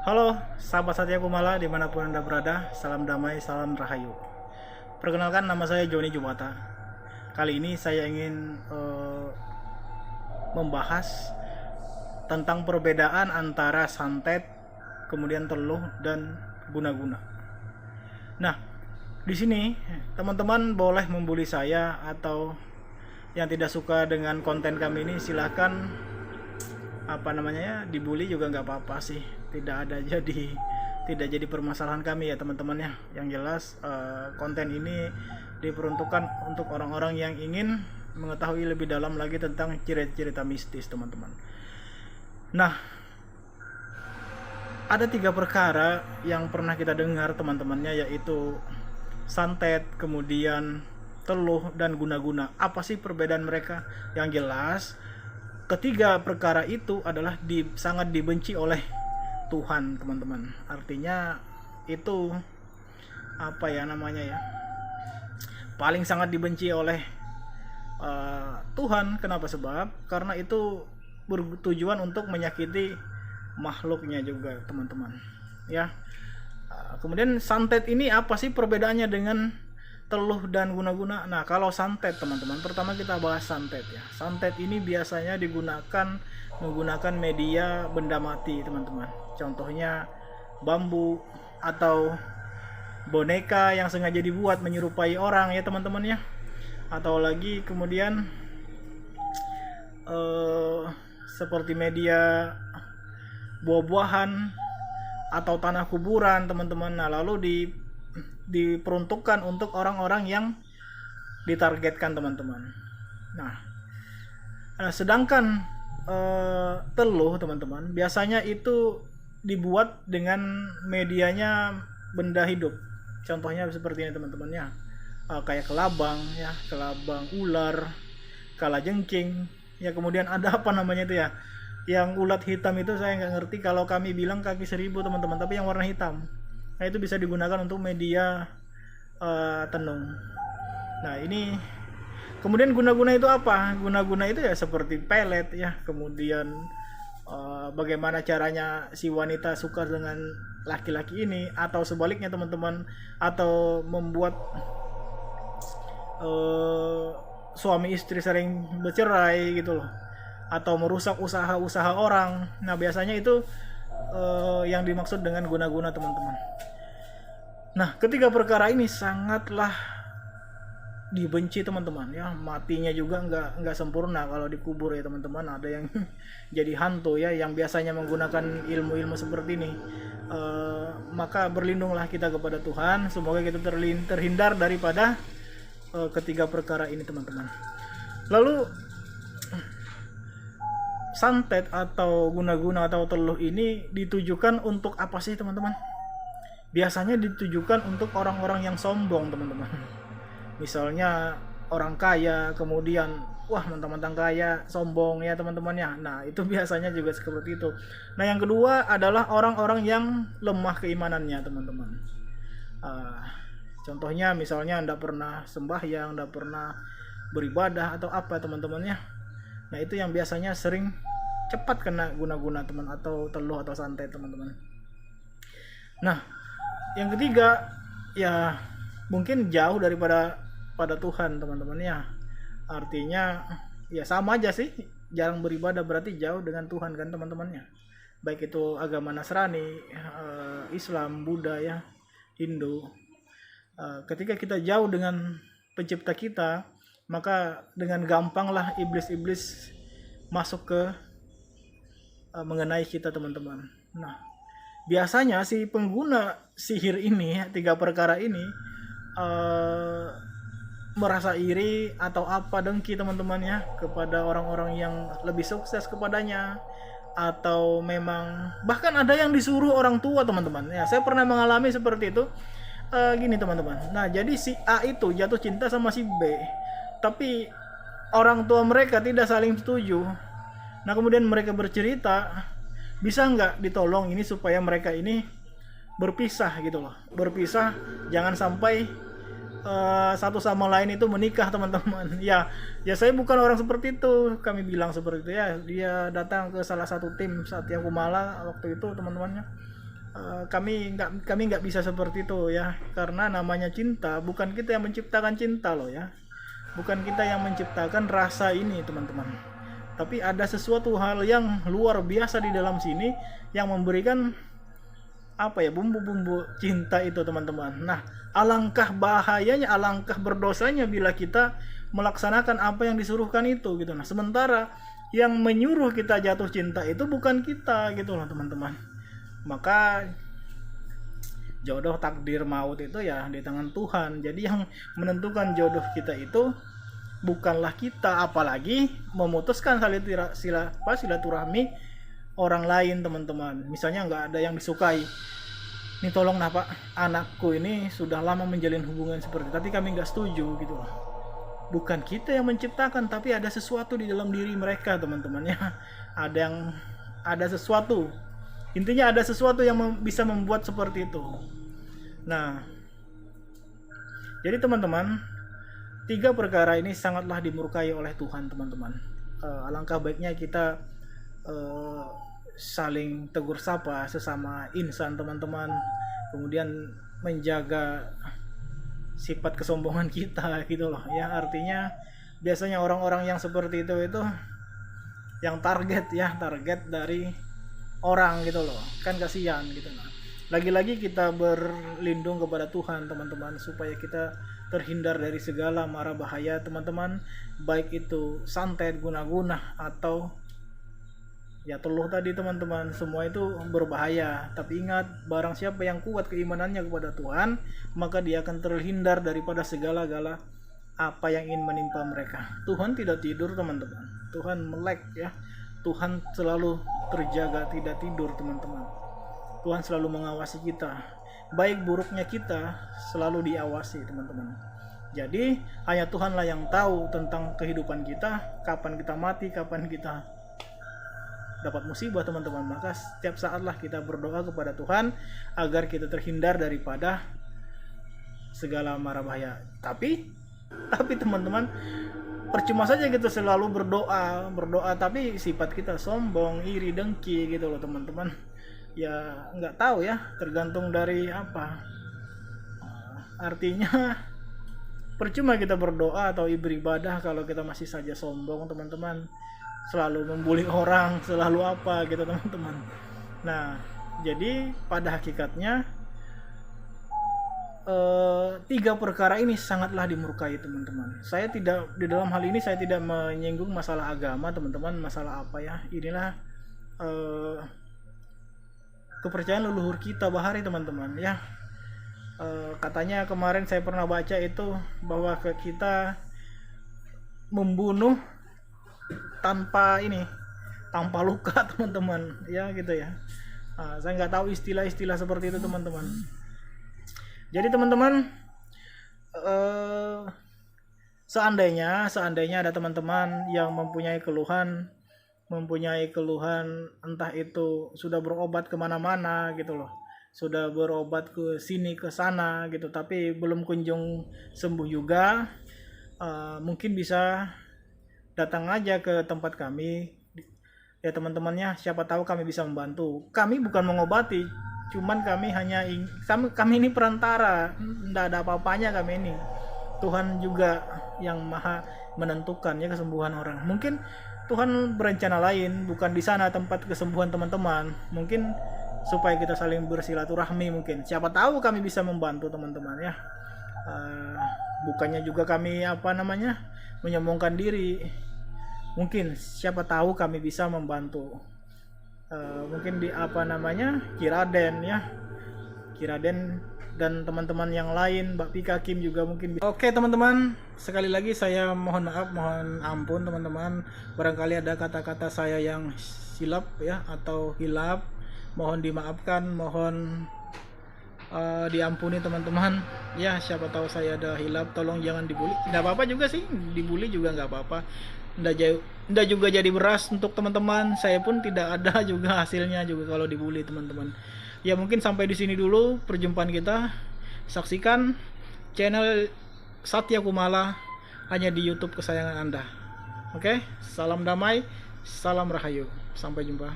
Halo, sahabat Satya Kumala dimanapun Anda berada, salam damai, salam rahayu. Perkenalkan, nama saya Joni Jumata. Kali ini saya ingin membahas tentang perbedaan antara santet, kemudian teluh, dan guna-guna. Nah, di sini teman-teman boleh membuli saya, atau yang tidak suka dengan konten kami ini silahkan dibully juga nggak apa-apa sih, tidak jadi permasalahan kami ya teman-teman ya. Yang jelas konten ini diperuntukkan untuk orang-orang yang ingin mengetahui lebih dalam lagi tentang cerita-cerita mistis teman-teman. Nah, ada 3 perkara yang pernah kita dengar teman-temannya, yaitu santet, kemudian teluh, dan guna-guna. Apa sih perbedaan mereka? Yang jelas ketiga perkara itu adalah sangat dibenci oleh Tuhan teman-teman. Artinya itu paling sangat dibenci oleh Tuhan. Kenapa? Sebab karena itu bertujuan untuk menyakiti makhluknya juga teman-teman ya. Kemudian santet ini apa sih perbedaannya dengan teluh dan guna-guna? Nah, kalau santet teman-teman, pertama kita bahas santet ya. Santet ini biasanya menggunakan media benda mati teman-teman. Contohnya bambu atau boneka yang sengaja dibuat menyerupai orang ya teman-teman ya. Atau lagi kemudian seperti media buah-buahan atau tanah kuburan teman-teman. Nah, lalu diperuntukkan untuk orang-orang yang ditargetkan teman-teman. Nah, sedangkan teluh teman-teman biasanya itu dibuat dengan medianya benda hidup. Contohnya seperti ini teman-teman ya, kayak kelabang ular, kalajengking ya. Kemudian ada itu ya, yang ulat hitam itu saya nggak ngerti, kalau kami bilang kaki 1000 teman-teman, tapi yang warna hitam. Nah, itu bisa digunakan untuk media tenung. Nah, ini kemudian guna-guna itu apa? Guna-guna itu ya seperti pelet ya. Kemudian bagaimana caranya si wanita suka dengan laki-laki ini, atau sebaliknya teman-teman, atau membuat suami istri sering bercerai gitu loh, atau merusak usaha-usaha orang. Nah, biasanya itu yang dimaksud dengan guna-guna teman-teman. Nah, ketiga perkara ini sangatlah dibenci teman-teman ya. Matinya juga nggak sempurna kalau dikubur ya teman-teman. Ada yang jadi hantu ya, yang biasanya menggunakan ilmu-ilmu seperti ini. Maka berlindunglah kita kepada Tuhan, semoga kita terhindar daripada ketiga perkara ini teman-teman. Lalu santet atau guna-guna atau teluh ini ditujukan untuk apa sih teman-teman? Biasanya ditujukan untuk orang-orang yang sombong teman-teman. Misalnya orang kaya, kemudian mentang-mentang kaya sombong ya teman-teman ya. Nah, itu biasanya juga seperti itu. Nah, yang kedua adalah orang-orang yang lemah keimanannya teman-teman. Contohnya misalnya Anda pernah sembahyang, Anda pernah beribadah atau apa teman-teman ya. Nah, itu yang biasanya sering cepat kena guna-guna teman, atau teluh atau santet teman-teman. Nah, yang ketiga ya mungkin jauh pada Tuhan teman-teman ya. Artinya ya sama aja sih, jarang beribadah berarti jauh dengan Tuhan kan teman-temannya. Baik itu agama Nasrani, Islam, Buddha ya, Hindu. Ketika kita jauh dengan pencipta kita, maka dengan gampanglah iblis-iblis masuk ke mengenai kita teman-teman. Nah, biasanya si pengguna sihir ini, 3 perkara ini merasa iri atau dengki teman-teman ya kepada orang-orang yang lebih sukses kepadanya, atau memang bahkan ada yang disuruh orang tua teman-teman ya. Saya pernah mengalami seperti itu. Gini teman-teman. Nah, jadi si A itu jatuh cinta sama si B, tapi orang tua mereka tidak saling setuju. Nah, kemudian mereka bercerita, bisa nggak ditolong ini supaya mereka ini berpisah gitu loh. Berpisah, jangan sampai satu sama lain itu menikah teman-teman. Ya saya bukan orang seperti itu, kami bilang seperti itu ya. Dia datang ke salah satu tim Satya Kumala waktu itu teman-temannya. kami nggak bisa seperti itu ya, karena namanya cinta bukan kita yang menciptakan cinta loh ya, bukan kita yang menciptakan rasa ini teman-teman, tapi ada sesuatu hal yang luar biasa di dalam sini yang memberikan apa ya, bumbu-bumbu cinta itu teman-teman. Nah, alangkah bahayanya, alangkah berdosanya bila kita melaksanakan apa yang disuruhkan itu gitu. Nah, sementara yang menyuruh kita jatuh cinta itu bukan kita gitu loh teman-teman. Maka jodoh takdir maut itu ya di tangan Tuhan. Jadi yang menentukan jodoh kita itu bukanlah kita, apalagi memutuskan silaturahmi orang lain teman-teman. Misalnya nggak ada yang disukai, ini tolong nah pak, anakku ini sudah lama menjalin hubungan seperti itu, tapi kami nggak setuju gitu loh. Bukan kita yang menciptakan, tapi ada sesuatu di dalam diri mereka teman-teman ya. Ada sesuatu, intinya ada sesuatu yang bisa membuat seperti itu. Nah, jadi teman-teman, 3 perkara ini sangatlah dimurkai oleh Tuhan teman-teman. Alangkah baiknya kita saling tegur sapa sesama insan teman-teman, kemudian menjaga sifat kesombongan kita gitu loh ya. Artinya biasanya orang-orang yang seperti itu yang target dari orang gitu loh, kan kasihan gitu. Nah, lagi-lagi kita berlindung kepada Tuhan teman-teman, supaya kita terhindar dari segala mara bahaya teman-teman, baik itu santet, guna-guna, atau ya teluh tadi teman-teman. Semua itu berbahaya, tapi ingat, barang siapa yang kuat keimanannya kepada Tuhan, maka dia akan terhindar daripada segala-gala apa yang ingin menimpa mereka. Tuhan tidak tidur teman-teman, Tuhan melek ya. Tuhan selalu terjaga, tidak tidur teman-teman. Tuhan selalu mengawasi kita, baik buruknya kita selalu diawasi teman-teman. Jadi hanya Tuhanlah yang tahu tentang kehidupan kita, kapan kita mati, kapan kita dapat musibah teman-teman. Maka setiap saatlah kita berdoa kepada Tuhan agar kita terhindar daripada segala mara bahaya. Tapi teman-teman, percuma saja kita selalu berdoa tapi sifat kita sombong, iri, dengki gitu loh teman-teman. Ya nggak tahu ya, tergantung dari apa. Artinya percuma kita berdoa atau beribadah kalau kita masih saja sombong teman-teman, selalu membuli orang, selalu apa gitu teman-teman. Nah, jadi pada hakikatnya 3 perkara ini sangatlah dimurkai teman-teman. Saya tidak, di dalam hal ini saya tidak menyinggung masalah agama teman-teman, masalah apa ya, inilah kepercayaan leluhur kita bahari teman-teman ya. Katanya kemarin saya pernah baca itu bahwa kita membunuh tanpa luka teman-teman ya gitu ya. Saya nggak tahu istilah-istilah seperti itu teman-teman. Jadi teman-teman, seandainya ada teman-teman yang mempunyai keluhan entah itu sudah berobat kemana-mana gitu loh, sudah berobat ke sini ke sana gitu, tapi belum kunjung sembuh juga, mungkin bisa datang aja ke tempat kami ya teman-temannya. Siapa tahu kami bisa membantu. Kami bukan mengobati, cuman kami ini perantara, tidak ada apa-apanya kami ini. Tuhan juga yang maha menentukan ya kesembuhan orang. Mungkin Tuhan berencana lain, bukan di sana tempat kesembuhan teman-teman. Mungkin supaya kita saling bersilaturahmi, mungkin siapa tahu kami bisa membantu teman-teman ya. Bukannya juga kami menyombongkan diri. Mungkin siapa tahu kami bisa membantu. Mungkin di Kiraden dan teman-teman yang lain, Mbak Pika, Kim juga mungkin. Oke teman-teman, sekali lagi saya mohon maaf, mohon ampun teman-teman, barangkali ada kata-kata saya yang silap ya atau hilap, mohon dimaafkan, mohon diampuni teman-teman ya. Siapa tahu saya ada hilap, tolong jangan dibully. Nggak apa-apa juga sih, dibully juga nggak apa-apa. Nggak juga jadi beras untuk teman-teman. Saya pun tidak ada juga hasilnya juga kalau dibully teman-teman. Ya mungkin sampai di sini dulu perjumpaan kita. Saksikan channel Satya Kumala hanya di YouTube kesayangan Anda. Oke, salam damai, salam rahayu. Sampai jumpa.